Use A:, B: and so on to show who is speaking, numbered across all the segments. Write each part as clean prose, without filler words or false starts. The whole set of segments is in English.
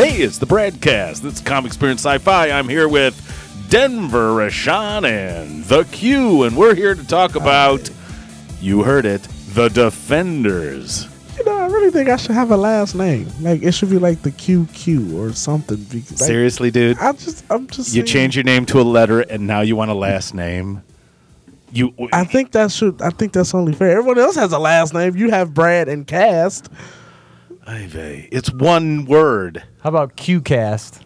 A: Hey, it's the Bradcast. It's Comic Experience Sci-Fi. I'm here with Denver, Rashawn, and The Q, and we're here to talk about, you heard it, The Defenders.
B: You know, I really think I should have a last name. Like, it should be like the QQ or something. Because, like,
A: Seriously, dude?
B: I'm just
A: You change your name to a letter, and now you want a last name?
B: I think that's only fair. Everyone else has a last name. You have Brad and Cast.
A: It's one word.
C: How about QCast?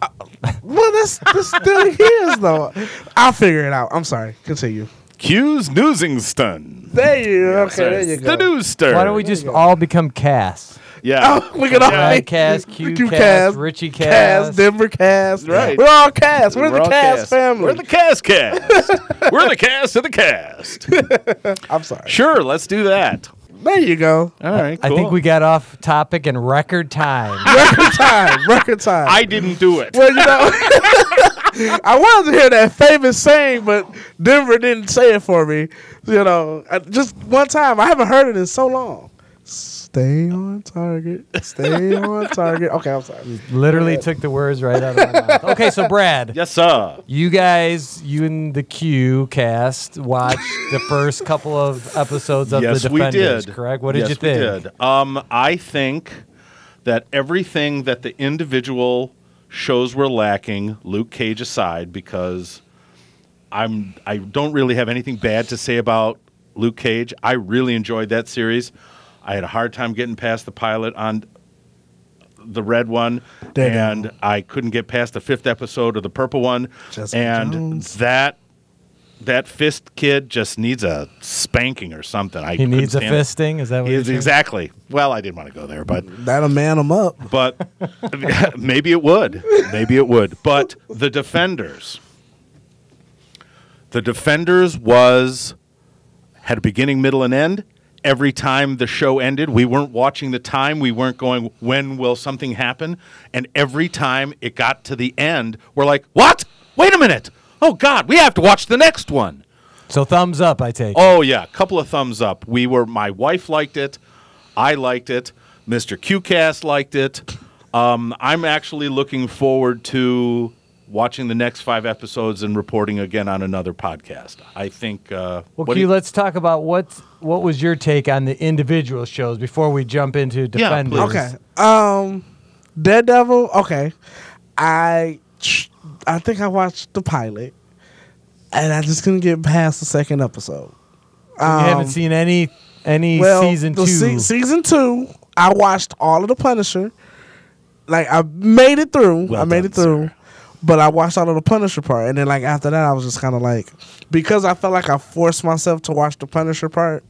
B: Well, that's still his, though. I'll figure it out. I'm sorry. Continue.
A: Q's Newsingston.
B: There you go.
A: Yes,
B: Okay, there you go.
A: The Newster.
C: Why don't we just all become Cass?
A: Yeah.
B: Oh, we can all
C: Brad
B: make
C: Cast, Q
B: Q
C: Cast, Richie Cast.
B: Cast, Denver Cast.
A: Right.
B: We're all Cast. We're the
A: all
B: Cast family.
A: We're the Cast. We're the cast of the cast.
B: I'm sorry.
A: Sure, let's do that.
B: There you go.
A: All right, cool.
C: I think we got off topic in record time.
B: Record time.
A: I didn't do it.
B: Well, you know, I wanted to hear that famous saying, but Denver didn't say it for me. You know, just one time. I haven't heard it in so long. Stay on target. Stay on target. Okay, I'm sorry.
C: Literally took the words right out of my mouth. Okay, so Brad.
A: Yes, sir.
C: You guys, you and the Q cast watched the first couple of episodes of
A: Yes,
C: The
A: we
C: Defenders,
A: did.
C: correct? What did you think?
A: Yes, we did. I think that everything that the individual shows were lacking, Luke Cage aside, because I don't really have anything bad to say about Luke Cage. I really enjoyed that series. I had a hard time getting past the pilot on the red one, and I couldn't get past the 5th episode of the purple one.
B: Jessica Jones.
A: that Fist kid just needs a spanking or something.
C: He needs a fisting? Is that what you're saying?
A: Exactly. Well, I didn't want to go there, but
B: That'll man him up.
A: but maybe it would. Maybe it would. But The Defenders. The Defenders had a beginning, middle, and end. Every time the show ended, we weren't watching the time. We weren't going, when will something happen? And every time it got to the end, we're like, what? Wait a minute. Oh, God, we have to watch the next one.
C: So thumbs up, I take.
A: Oh, yeah, a couple of thumbs up. My wife liked it. I liked it. Mr. QCast liked it. I'm actually looking forward to watching the next 5 episodes and reporting again on another podcast. I think.
C: Well, Q, let's talk about what was your take on the individual shows before we jump into Defenders.
A: please.
B: Okay. Daredevil. Okay. I think I watched the pilot, and I just couldn't get past the 2nd episode.
C: You haven't seen any season 2.
B: Season 2, I watched all of the Punisher. Like, I made it through.
A: Sir.
B: But I watched all of the Punisher part, and then like after that, I was just kind of like, because I felt like I forced myself to watch the Punisher part.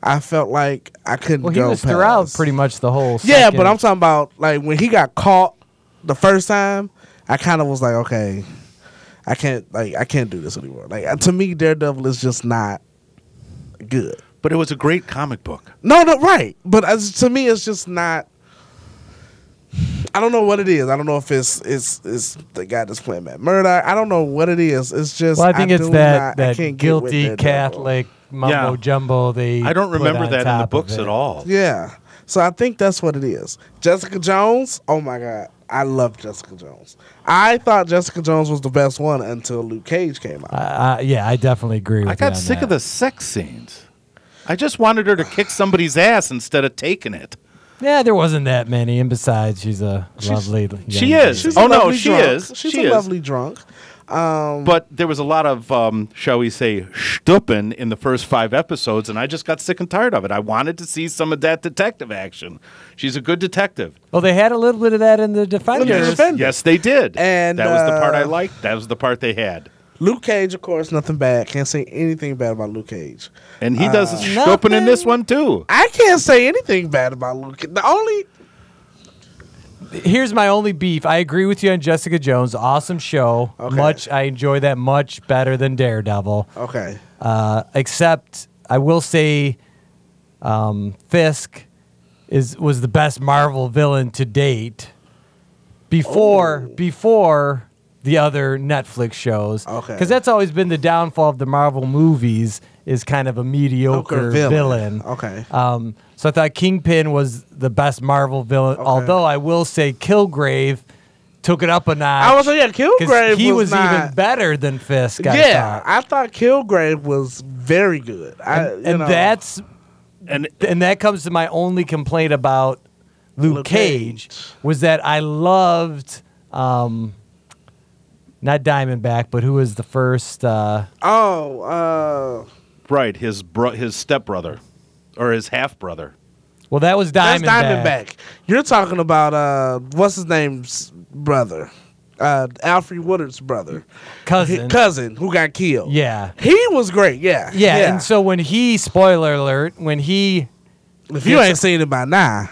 B: I felt like I couldn't go.
C: Well, he was throughout pretty much the whole.
B: Yeah, but I'm talking about like when he got caught the first time. I kind of was like, okay, I can't do this anymore. Like to me, Daredevil is just not good.
A: But it was a great comic book.
B: No, right. But to me, it's just not. I don't know what it is. I don't know if it's the guy that's playing Matt Murdock. I don't know what it is. It's just.
C: Well, I think it's that guilty
B: Catholic
C: mumbo jumbo.
A: I don't remember that in the books at all.
B: Yeah, so I think that's what it is. Jessica Jones. Oh my God, I love Jessica Jones. I thought Jessica Jones was the best one until Luke Cage came out.
C: Yeah, I definitely agree with
A: I got sick of the sex scenes. I just wanted her to kick somebody's ass instead of taking it.
C: Yeah, there wasn't that many, and besides, she's lovely.
A: She is.
B: She's
A: She
B: a
A: is.
B: lovely drunk.
A: But there was a lot of, shall we say, stupping in the first 5 episodes, and I just got sick and tired of it. I wanted to see some of that detective action. She's a good detective.
C: Well, they had a little bit of that in the Defenders.
A: Yes, they did.
B: And
A: that was the part I liked. That was the part they had.
B: Luke Cage, of course, nothing bad. Can't say anything bad about Luke Cage.
A: And he does stupping in this one, too.
B: I can't say anything bad about Luke Cage.
C: Here's my only beef. I agree with you on Jessica Jones. Awesome show.
B: Okay.
C: I enjoy that much better than Daredevil.
B: Okay.
C: Except I will say Fisk was the best Marvel villain to date before the other Netflix shows.
B: Okay.
C: Because that's always been the downfall of the Marvel movies, is kind of a mediocre villain.
B: Okay.
C: So I thought Kingpin was the best Marvel villain, although I will say Kilgrave took it up a notch.
B: I was like, yeah, Kilgrave
C: he was
B: not,
C: even better than Fisk.
B: I thought Kilgrave was very good.
C: And that comes to my only complaint about Luke Cage was that I loved, not Diamondback, but who was the first?
A: Right, his stepbrother or his half brother.
C: Well, that was Diamondback.
B: That's Diamondback. You're talking about what's his name's brother, Alfred Woodard's brother, cousin who got killed.
C: Yeah,
B: he was great. Yeah.
C: And so when spoiler alert,
B: if you ain't seen it by now,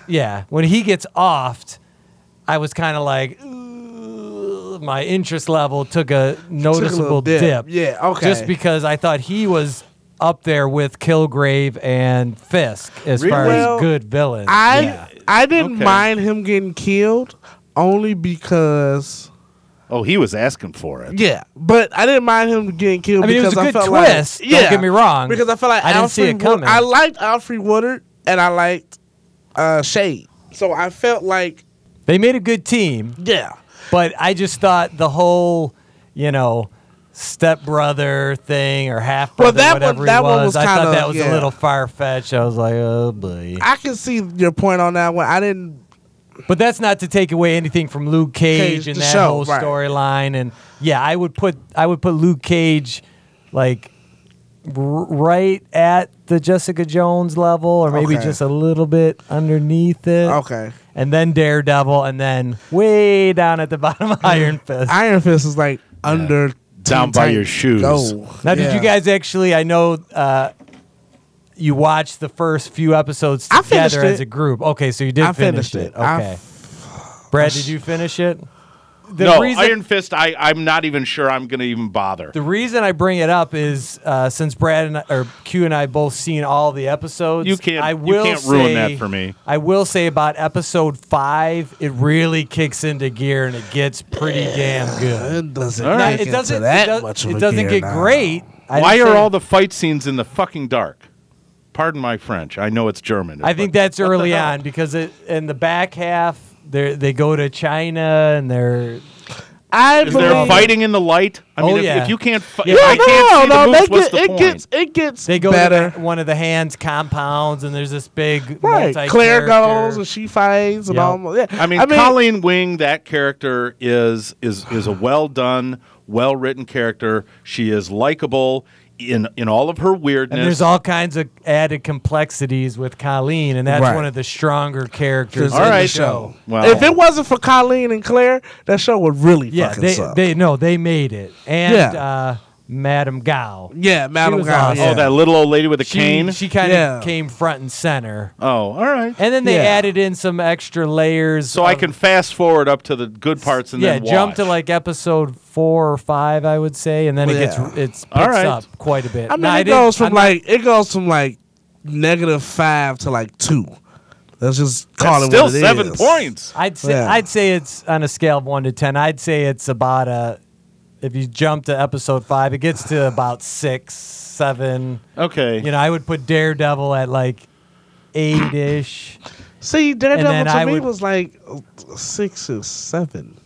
C: when he gets offed, I was kind of like, my interest level took a noticeable dip.
B: Yeah, okay.
C: Just because I thought he was up there with Kilgrave and Fisk as far as good villains.
B: I didn't mind him getting killed only because.
A: Oh, he was asking for it.
B: Yeah, but I didn't mind him getting killed because
C: it was a good twist.
B: Like,
C: don't get me wrong.
B: Because I felt like
C: I didn't see it coming.
B: I liked Alfred Woodard and I liked Shade, so I felt like
C: they made a good team.
B: Yeah,
C: but I just thought the whole, stepbrother thing or half brother, whatever he was. I thought that was a little far fetched. I was like, oh boy.
B: I can see your point on that one. I didn't.
C: But that's not to take away anything from Luke Cage and that whole storyline. And I would put Luke Cage like right at the Jessica Jones level, or maybe just a little bit underneath it.
B: Okay.
C: And then Daredevil, and then way down at the bottom of Iron Fist.
B: Iron Fist is like under
A: down by your shoes.
C: Now, did you guys actually? I know. You watched the first few episodes together as a group. Okay, so you did finish it. Okay. Brad, did you finish it?
A: Iron Fist, I'm not even sure I'm going to even bother.
C: The reason I bring it up is since Brad or Q and I both seen all the episodes.
A: You can't ruin that for me.
C: I will say about episode 5, it really kicks into gear and it gets pretty damn good.
B: It doesn't
C: get great.
A: Why are all the fight scenes in the fucking dark? Pardon my French. I know it's German.
C: I think that's early on because in the back half they go to China and they're
A: fighting in the light. I mean, if you can't,
C: They go
B: better.
C: to one of the hands compounds and there's this big
B: Claire goes and she fights and all. Yeah.
A: I mean, Colleen Wing, that character is a well done, well written character. She is likable in all of her weirdness.
C: And there's all kinds of added complexities with Colleen, and that's one of the stronger characters in the show.
B: Well, if it wasn't for Colleen and Claire, that show would really fucking suck.
C: They made it. And Madame Gao.
B: Yeah, Madame Gao.
C: Awesome.
A: Oh, that little old lady with a cane?
C: She kind of came front and center.
A: Oh, all right.
C: And then they added in some extra layers.
A: So I can fast forward up to the good parts and then watch.
C: Jump to like episode 4 or 5, I would say, and then it picks up quite a bit.
B: I mean, it goes from like -5 to like 2. Let's just call it
A: still
B: what it
A: 7
B: is.
A: points.
C: I'd say it's on a scale of 1 to 10. I'd say it's about if you jump to episode 5, it gets to about 6, 7.
A: Okay.
C: I would put Daredevil at like 8-ish.
B: See, Daredevil to me was like 6 or 7.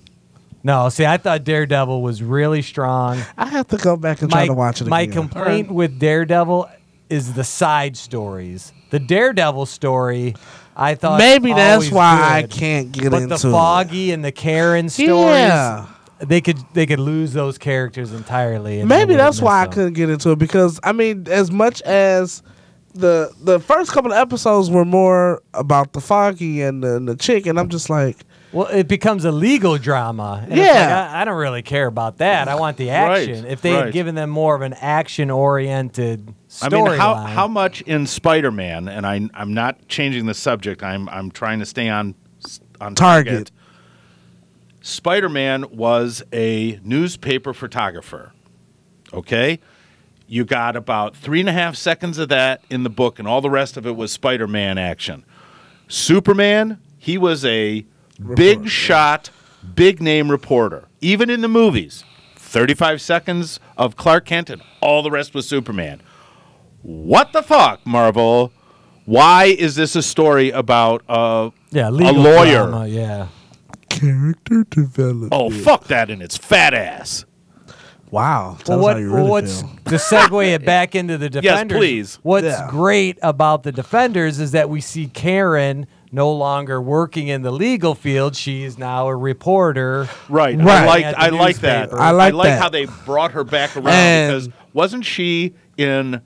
C: No, see, I thought Daredevil was really strong.
B: I have to go back and try to watch it again.
C: My complaint with Daredevil is the side stories. The Daredevil story, I thought
B: maybe that's why
C: good,
B: I can't get into it.
C: But the Foggy and the Karen stories, they could lose those characters entirely.
B: Maybe that's why I couldn't get into it because I mean, as much as the first couple of episodes were more about the Foggy and the chick, and I'm just like.
C: Well, it becomes a legal drama. And it's like, I don't really care about that. I want the action. If they had given them more of an action-oriented storyline.
A: I mean, how much in Spider-Man, and I'm not changing the subject, I'm trying to stay on target. Spider-Man was a newspaper photographer. Okay? You got about 3.5 seconds of that in the book, and all the rest of it was Spider-Man action. Superman, he was a big shot, big name reporter. Even in the movies, 35 seconds of Clark Kent and all the rest was Superman. What the fuck, Marvel? Why is this a story about a lawyer?
C: Drama,
B: Character development.
A: Oh, fuck that in its fat ass.
B: Wow. Tell us how you really
C: what's
B: feel.
C: to segue it back into the Defenders?
A: Yes, please.
C: What's great about the Defenders is that we see Karen no longer working in the legal field. She is now a reporter.
A: Right.
B: Right.
A: I like that.
C: newspaper.
B: I like that.
A: how they brought her back around
B: And-
A: because wasn't she in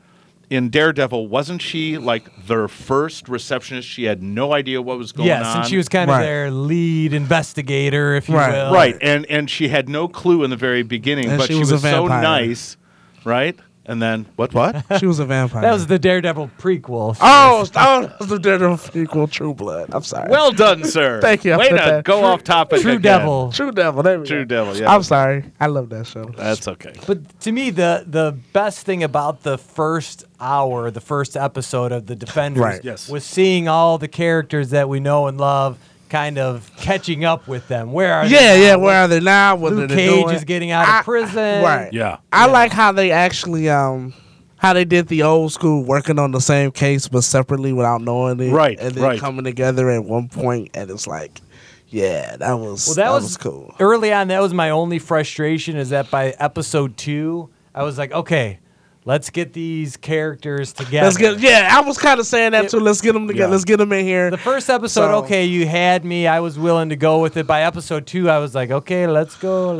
A: Daredevil, wasn't she like their first receptionist? She had no idea what was going on.
C: Yes, and she was kind of
B: Right.
C: their lead investigator, if you
B: Right.
C: will.
A: right, and she had no clue in the very beginning,
B: And
A: but
B: she
A: she
B: was
A: was
B: a
A: so
B: vampire.
A: nice, right? And then what?
B: She was a vampire.
C: That was the Daredevil prequel.
B: that was the Daredevil equal True Blood. I'm sorry.
A: Well done, sir.
B: Thank you. I
A: Way
B: put
A: to
B: that.
A: go off topic.
C: True
A: again.
C: Devil.
B: True Devil. There we
A: True
B: go.
A: Devil. Yeah.
B: I'm sorry. I love that show.
A: That's okay.
C: But to me, the best thing about the first hour, the first episode of The Defenders,
B: Right.
A: Yes.
C: was seeing all the characters that we know and love, kind of catching up with them. Where are they?
B: Yeah.
C: now?
B: Where are they now? What
C: Luke
B: are they
C: Cage
B: doing?
C: is getting out of prison.
B: Right.
A: Yeah.
B: I like how they actually how they did the old school working on the same case but separately without knowing it.
A: Right,
B: And then
A: right.
B: coming together at one point and it's like, yeah, that was
C: Well, that was
B: cool.
C: Early on, that was my only frustration is that by episode 2, I was like, okay, let's get these characters together.
B: I was kind of saying that too. Let's get them together.
A: Yeah.
B: Let's get them in here.
C: The first episode,
B: So-
C: okay, you had me. I was willing to go with it. By episode 2, I was like, okay, let's go.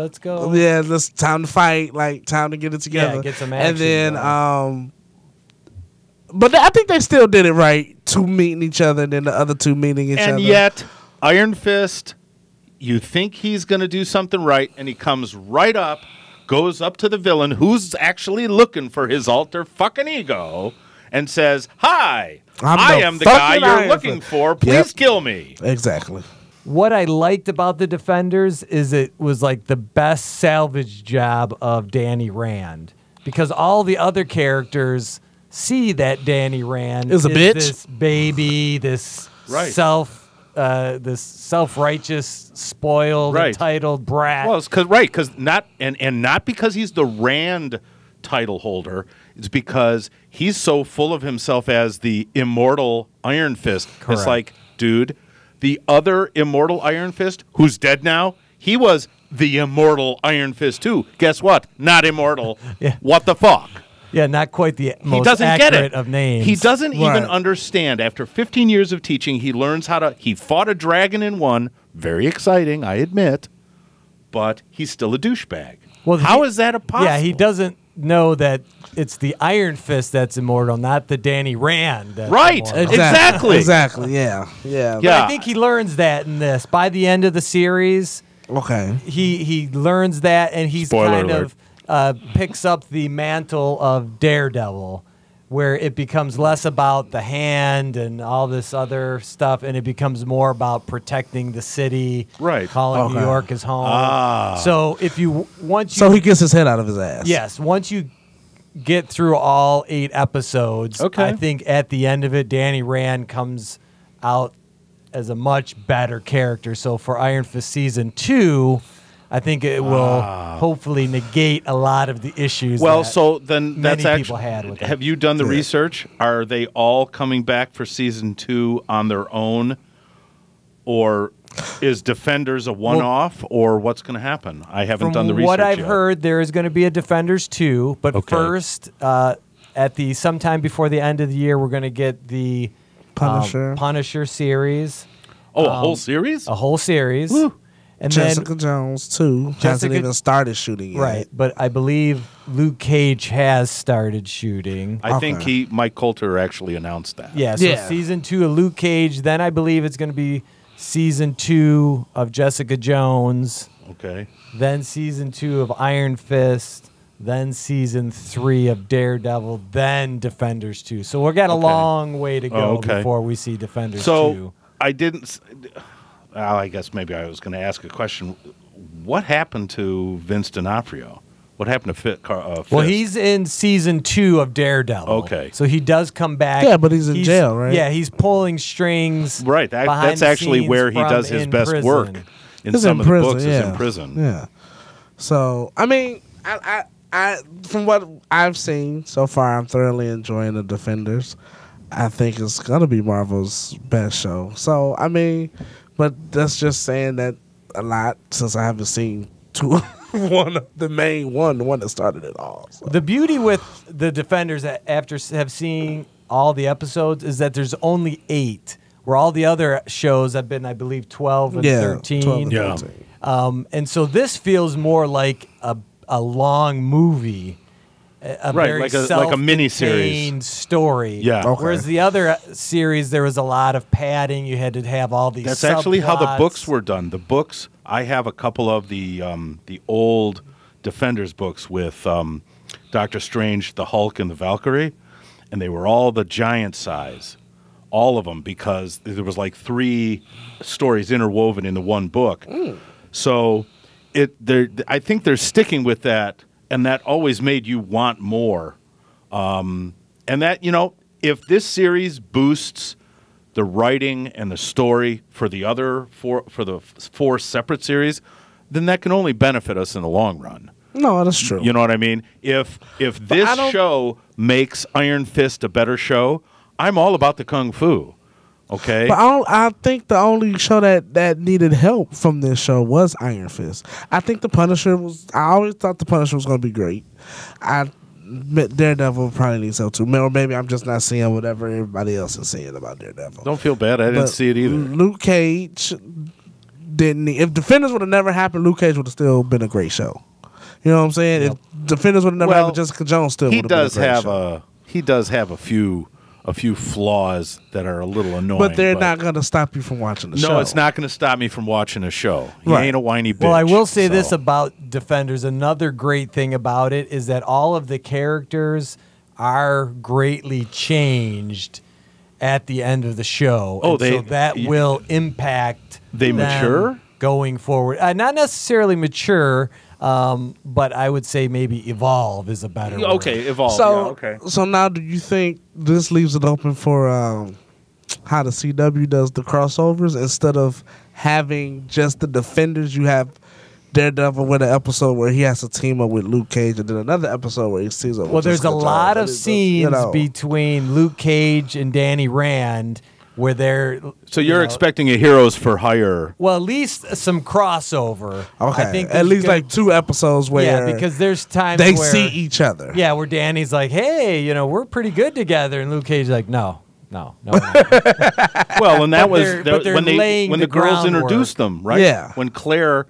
B: Yeah, it's time to fight, like time to get it together.
C: Yeah, get some
B: And
C: action
B: then,
C: going.
B: but I think they still did it right. Two meeting each other, and then the other two meeting each other.
A: And yet, Iron Fist, you think he's going to do something right, and he comes right up, goes up to the villain, who's actually looking for his alter fucking ego, and says, "Hi, I am the guy
B: fucking
A: you're
B: Iron
A: looking
B: Fist."
A: for. Please
B: Yep.
A: kill me."
B: Exactly.
C: What I liked about the Defenders is it was like the best salvage job of Danny Rand, because all the other characters see that Danny Rand
B: Is a bitch.
C: this baby, this
A: Right.
C: this self-righteous, spoiled,
A: Right.
C: entitled brat.
A: Well, it's because not because he's the Rand title holder. It's because he's so full of himself as the immortal Iron Fist.
C: Correct.
A: It's like, dude, the other immortal Iron Fist, who's dead now, he was the immortal Iron Fist too. Guess what? Not immortal.
C: Yeah.
A: What the fuck?
C: Yeah, not quite the
A: He
C: most
A: doesn't
C: accurate
A: get it.
C: of names.
A: He doesn't even
B: Right.
A: understand. After 15 years of teaching, he learns how to. He fought a dragon and won. Very exciting, I admit. But he's still a douchebag.
C: Well,
A: How
C: he-
A: is that a possible?
C: Yeah, he doesn't know that it's the Iron Fist that's immortal, not the Danny Rand. That's
A: Right.
C: immortal.
A: Exactly.
B: Exactly. Yeah. Yeah.
A: Yeah.
C: I think he learns that in this. By the end of the series,
B: Okay.
C: he learns that, and he's
A: Spoiler
C: kind
A: alert.
C: of picks up the mantle of Daredevil, where it becomes less about the hand and all this other stuff, and it becomes more about protecting the city,
A: Right.
C: calling New
B: Okay.
C: York his home.
A: Ah.
C: So if you once you
B: So he gets his head out of his ass.
C: yes, once you get through all 8 episodes,
A: Okay.
C: I think at the end of it, Danny Rand comes out as a much better character. So for Iron Fist season 2, I think it will hopefully negate a lot of the issues.
A: Well,
C: that
A: so then
C: many
A: that's
C: people
A: actually.
C: had with it.
A: Have you done the research? Are they all coming back for season 2 on their own, or is Defenders a one-off, or what's going to happen? I haven't
C: From
A: done the research
C: what I've
A: yet.
C: heard, there is going to be a Defenders 2, but
A: Okay.
C: first, at the sometime before the end of the year, we're going to get the Punisher series,
A: Oh, a whole series?
C: a whole series,
A: Woo.
C: and
B: Jessica Jones too hasn't
C: Jessica-
B: even started shooting
C: then
B: yet.
C: right. But I believe Luke Cage has started shooting.
A: I think
B: Okay.
A: Mike Coulter actually announced that.
C: Yeah, so
B: Yeah.
C: season 2 of Luke Cage. Then I believe it's going to be season 2 of Jessica Jones.
A: Okay.
C: Then season 2 of Iron Fist. Then season 3 of Daredevil. Then Defenders 2. So we've got a
A: Okay.
C: long way to go
A: Oh, okay.
C: before we see Defenders
A: So
C: 2.
A: I didn't. Well, I guess maybe I was going to ask a question. What happened to Vince D'Onofrio? What happened to Fist?
C: Well, he's in season 2 of Daredevil.
A: Okay.
C: So he does come back.
B: Yeah, but he's in jail, right?
C: Yeah, he's pulling strings.
A: Right.
C: behind
A: That's
C: the
A: actually
C: scenes
A: where he
C: from
A: does his
C: in
A: best
C: prison.
A: work. In
B: He's
A: some
B: in
A: of
B: prison,
A: the books,
B: yeah.
A: is in prison.
B: Yeah. So I mean, I from what I've seen so far, I'm thoroughly enjoying the Defenders. I think it's gonna be Marvel's best show. So I mean, but that's just saying that a lot since I haven't seen the one that started it all. So.
C: The beauty with the Defenders after have seen all the episodes is that there's only 8, where all the other shows have been, I believe, 12 and 13.
B: 12 and 13.
C: And so this feels more like a long movie. A
A: Right,
C: very
A: like a mini-series.
C: story.
A: Yeah.
B: Okay.
C: Whereas the other series, there was a lot of padding. You had to have all these.
A: That's actually how the
C: subplots.
A: books were done. The books, I have a couple of the old Defenders books with Doctor Strange, the Hulk, and the Valkyrie, and they were all the giant size, all of them, because there was like 3 stories interwoven into one book. So I think they're sticking with that. And that always made you want more. And that, if this series boosts the writing and the story for the other 4 separate series, then that can only benefit us in the long run.
B: No, that's true.
A: You know what I mean? If this show makes Iron Fist a better show, I'm all about the kung fu. Okay,
B: but I think the only show that needed help from this show was Iron Fist. I think the Punisher was. I always thought the Punisher was going to be great. Daredevil probably needs help too, or maybe I'm just not seeing whatever everybody else is saying about Daredevil.
A: Don't feel bad. I didn't see it either.
B: Luke Cage didn't. If Defenders would have never happened, Luke Cage would have still been a great show. You know what I'm saying?
C: Yep.
B: If Defenders would have never happened, Jessica Jones still would have been a great show.
A: He does have a few flaws that are a little annoying.
B: But they're not going to stop you from watching the show.
A: No, it's not going to stop me from watching a show. He
B: Right.
A: ain't a whiny bitch.
C: Well, I will say this about Defenders. Another great thing about it is that all of the characters are greatly changed at the end of the show.
A: Oh,
C: so that will impact
A: They
C: them
A: mature?
C: going forward. Not necessarily mature, but I would say maybe evolve is a better word.
A: Okay, evolve.
B: So now, do you think this leaves it open for how the CW does the crossovers instead of having just the Defenders? You have Daredevil with an episode where he has to team up with Luke Cage, and then another episode where he teams up with
C: Well, there's a
B: Jessica
C: lot
B: Jones.
C: of scenes between Luke Cage and Danny Rand where they're.
A: So you're expecting a Heroes for Hire.
C: Well, at least some crossover.
B: Okay,
C: I think
B: at least like 2 episodes where
C: because there's times
B: they
C: where,
B: see each other.
C: Yeah, where Danny's like, "Hey, we're pretty good together," and Luke Cage's like, "No."
A: Well, and that was
C: they're
A: when
C: laying
A: the
C: the
A: girls
C: groundwork.
A: introduced them, right?
B: Yeah.
A: When Claire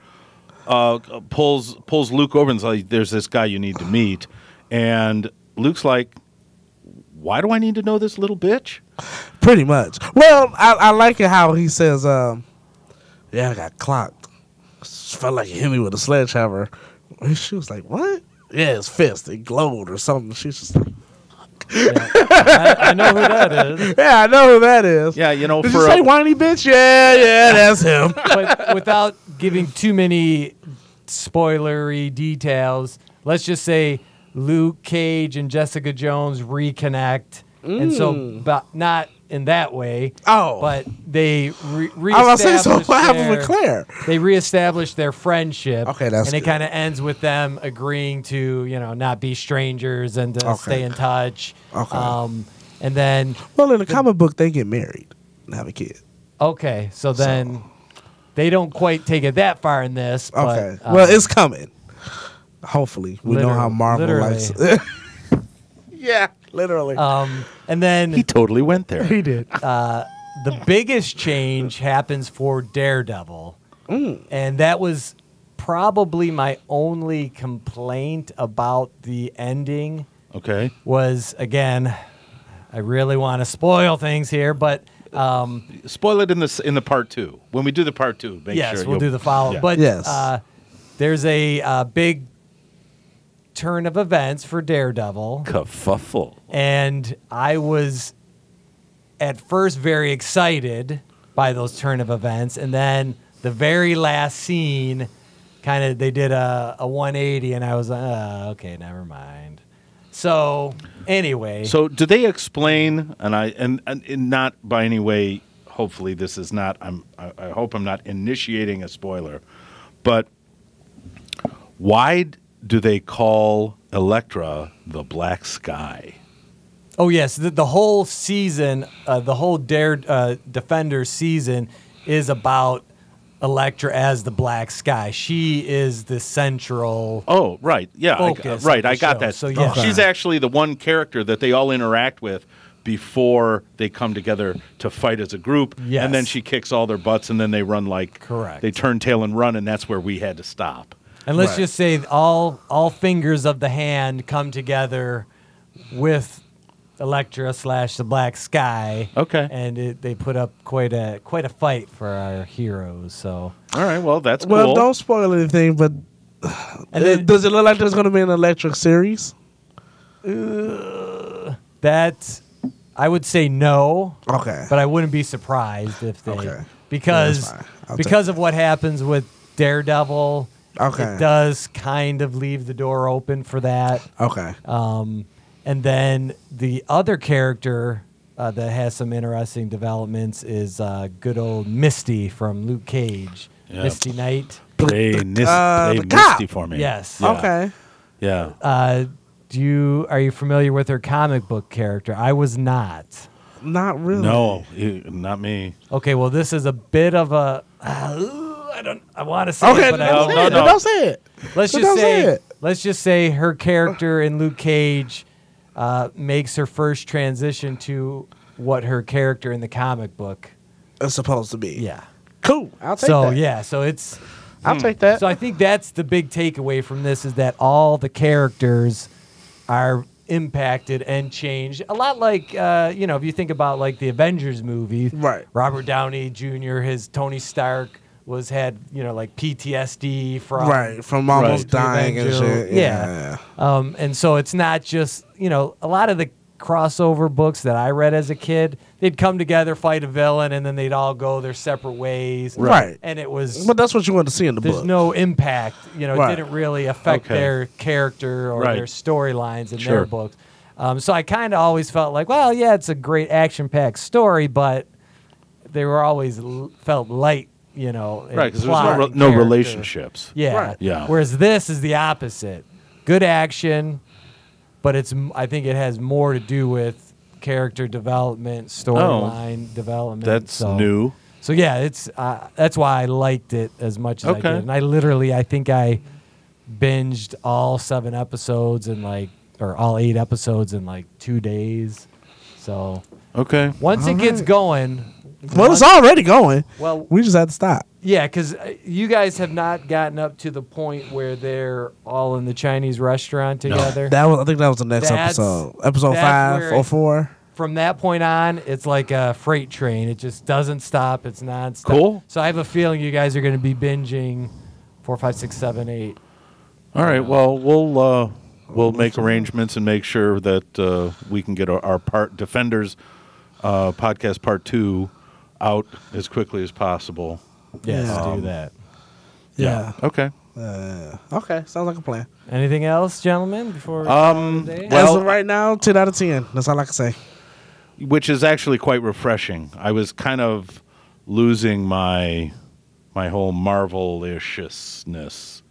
A: pulls Luke over and's like, "There's this guy you need to meet," and Luke's like, "Why do I need to know this little bitch?"
B: Pretty much. Well, I like it how he says, "Yeah, I got clocked. Felt like he hit me with a sledgehammer." She was like, "What?" Yeah, his fist. It glowed or something. She's just like,
C: I know who that is.
B: "Yeah, I know who that is."
A: Yeah,
B: Did you say whiny bitch? Yeah, that's him.
C: But without giving too many spoilery details, let's just say Luke Cage and Jessica Jones reconnect. And so, but not in that way.
B: Oh.
C: But they
B: I was saying, so what happened with Claire?
C: They reestablished their friendship.
B: Okay, that's
C: and it
B: good.
C: kind of ends with them agreeing to, not be strangers and to stay in touch.
B: Okay.
C: And then,
B: Well, in the comic book, they get married and have a kid.
C: okay, so then they don't quite take it that far in this.
B: Okay.
C: But,
B: Well, it's coming. Hopefully. We know how Marvel
C: literally.
B: likes Yeah, literally.
C: and then
A: He totally went there.
B: he did.
C: the biggest change happens for Daredevil. And that was probably my only complaint about the ending
A: Okay.
C: was, again, I really want to spoil things here, but
A: Spoil it in the part 2. When we do the part 2, make
C: yes,
A: sure
C: we'll do the follow.
A: Yeah.
C: But
B: Yes.
C: there's a big turn of events for Daredevil.
A: Kerfuffle.
C: And I was at first very excited by those turn of events, and then the very last scene, kind of they did a 180, and I was like, okay, never mind. So anyway,
A: So do they explain? And not by any way. Hopefully, this is not. I hope I'm not initiating a spoiler, but why do they call Elektra the Black Sky?
C: oh yes, the whole season, the whole Defender season is about Elektra as the Black Sky. She is the central.
A: Oh, right. Yeah.
C: Focus
A: Right.
C: of the
A: I got
C: show.
A: that.
C: So, yeah.
A: She's actually the one character that they all interact with before they come together to fight as a group.
C: Yes.
A: And then she kicks all their butts, and then they run like
C: Correct.
A: They turn tail and run, and that's where we had to stop.
C: And let's just say all fingers of the hand come together with Elektra / the Black Sky.
A: Okay.
C: And they put up quite a fight for our heroes. So.
A: All right. Well, that's cool.
B: Well, don't spoil anything, but does it look like there's going to be an electric series?
C: That I would say no.
B: Okay.
C: But I wouldn't be surprised if they
B: Okay.
C: because of what happens with Daredevil.
B: Okay.
C: It does kind of leave the door open for that.
B: Okay.
C: And then the other character that has some interesting developments is good old Misty from Luke Cage.
A: Yeah.
C: Misty Knight.
A: Play
B: the
A: Misty
B: cop.
A: for me.
C: Yes.
A: Yeah.
B: Okay.
A: Yeah.
C: Are you familiar with her comic book character? I was not.
B: Not really.
A: No, not me.
C: Okay, well, this is a bit of a. I want to say
B: Okay.
C: it, but I won't.
A: No.
B: Don't say it.
C: Let's
B: Don't
C: just
B: say
C: say.
B: it.
C: Let's just say her character in Luke Cage makes her first transition to what her character in the comic book.
B: It's supposed to be.
C: Yeah.
B: Cool. I'll take
C: So
B: that.
C: yeah, so it's.
B: I'll take that.
C: So I think that's the big takeaway from this is that all the characters are impacted and changed. A lot like, if you think about like the Avengers movie,
B: Right.
C: Robert Downey Jr., his Tony Stark had like PTSD
B: from almost
C: the
B: dying and
C: Avenger.
B: shit.
C: Yeah. And so it's not just, a lot of the crossover books that I read as a kid, they'd come together, fight a villain, and then they'd all go their separate ways.
B: Right.
C: And it was...
B: But that's what you want to see in the
C: There's
B: book.
C: no impact. It
B: Right.
C: didn't really affect
A: Okay.
C: their character or
A: Right.
C: their storylines in
A: Sure.
C: their books. So I kind of always felt like, well, yeah, it's a great action-packed story, but they were always felt light, in
A: Right, because
C: plot
A: there's
C: and
A: no
C: character.
A: relationships.
C: Yeah.
B: Right.
A: Yeah.
C: Whereas this is the opposite. Good action, but I think it has more to do with character development, storyline development.
A: That's new.
C: So yeah, that's why I liked it as much as I
A: Okay.
C: did. And I think I binged all 7 episodes or all 8 episodes in 2 days. So
A: Okay.
C: once it gets going,
B: Well, it's already going.
C: well,
B: We just had to stop.
C: yeah, because you guys have not gotten up to the point where they're all in the Chinese restaurant together.
B: I think that was the next
C: That's-
B: episode. Episode
C: that's
B: 5
C: where
B: or 4.
C: From that point on, it's like a freight train. It just doesn't stop. It's nonstop.
A: Cool.
C: So I have a feeling you guys are going to be binging 4, 5, 6, 7, 8.
A: All right. Well, we'll make arrangements and make sure that we can get our Defenders podcast part 2 out as quickly as possible.
C: Yes,
B: Yeah.
C: do that.
B: Yeah.
A: Okay.
B: Okay. Sounds like a plan.
C: Anything else, gentlemen, before we call it a day?
A: Well-
B: As of right now, 10 out of 10. That's all I can say.
A: Which is actually quite refreshing. I was kind of losing my whole Marvel-ishness.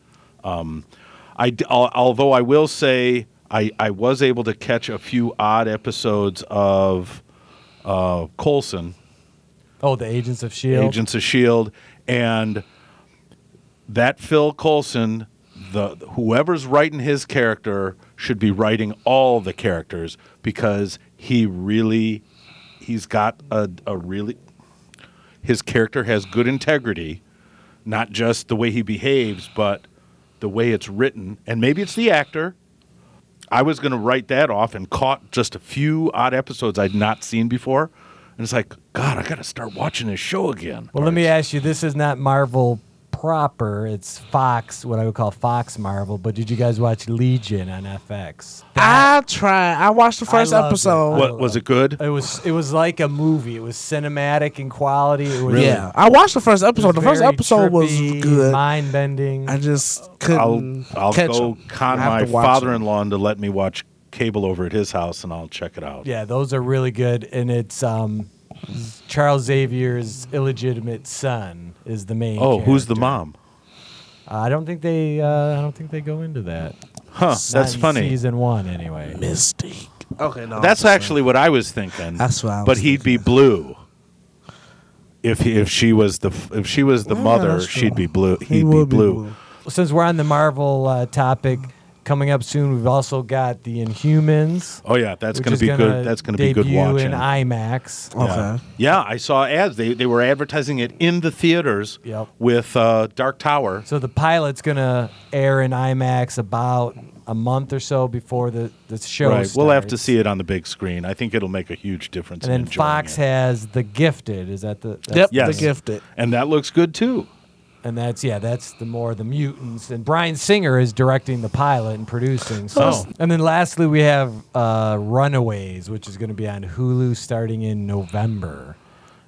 A: Although I will say I was able to catch a few odd episodes of Coulson,
C: Oh, the Agents of S.H.I.E.L.D.
A: Agents of S.H.I.E.L.D., and that Phil Coulson, whoever's writing his character should be writing all the characters because he's got his character has good integrity, not just the way he behaves, but the way it's written. And maybe it's the actor. I was going to write that off and caught just a few odd episodes I'd not seen before. And it's like, God, I got to start watching this show again.
C: Well, let me ask you, this is not Marvel proper. It's Fox, what I would call Fox Marvel. But did you guys watch Legion on FX?
B: I tried. I watched the first
C: loved it.
B: episode.
A: What was it good?
C: It was like a movie. It was cinematic in quality. It was
B: Yeah. I watched the first episode. The first
C: very
B: episode was
C: trippy,
B: good.
C: mind-bending.
B: I just couldn't
A: I'll
B: catch
A: go
B: 'em.
A: con
B: I have
A: my
B: to watch 'em.
A: father-in-law to let me watch cable over at his house, and I'll check it out.
C: Yeah, those are really good, and it's Charles Xavier's illegitimate son is the main.
A: Oh, who's the
C: character.
A: mom?
C: I don't think they go into that.
A: Huh?
C: Not
A: That's
C: in
A: funny.
C: Season 1, anyway.
B: Mystique. Okay, no.
A: That's actually what I was thinking.
B: That's what I was
A: But he'd be blue. if she was the mother,
B: that's true.
A: she'd be blue.
B: He
A: He'd be
B: would
A: blue.
C: Since we're on the Marvel topic, coming up soon, we've also got the Inhumans.
A: Oh yeah, that's
C: which
A: going
C: is
A: to be
C: gonna
A: good. That's going to be good
C: debut
A: watching.
C: in IMAX.
B: Okay.
A: Yeah, I saw ads. They were advertising it in the theaters with Dark Tower.
C: So the pilot's going to air in IMAX about a month or so before the show
A: Right.
C: starts.
A: We'll have to see it on the big screen. I think it'll make a huge difference.
C: And then
A: in enjoying
C: Fox
A: it.
C: has The Gifted. Is that the?
B: Yep.
A: Yes.
B: The Gifted.
A: And that looks good too.
C: And that's the more the mutants. And Bryan Singer is directing the pilot and producing. So.
A: Oh.
C: And then lastly, we have Runaways, which is going to be on Hulu starting in November.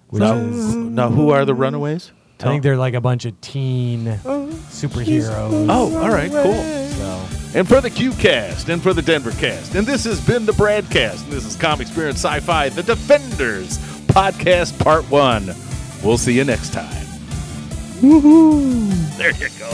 C: Which is,
A: Now, who are the Runaways?
C: I think they're like a bunch of teen superheroes.
A: Oh, all right, cool.
C: So.
A: And for the Q cast and for the Denver cast, and this has been the Bradcast, and this is Comic Experience Sci-Fi, The Defenders Podcast Part 1. We'll see you next time.
B: Woohoo!
A: There you go.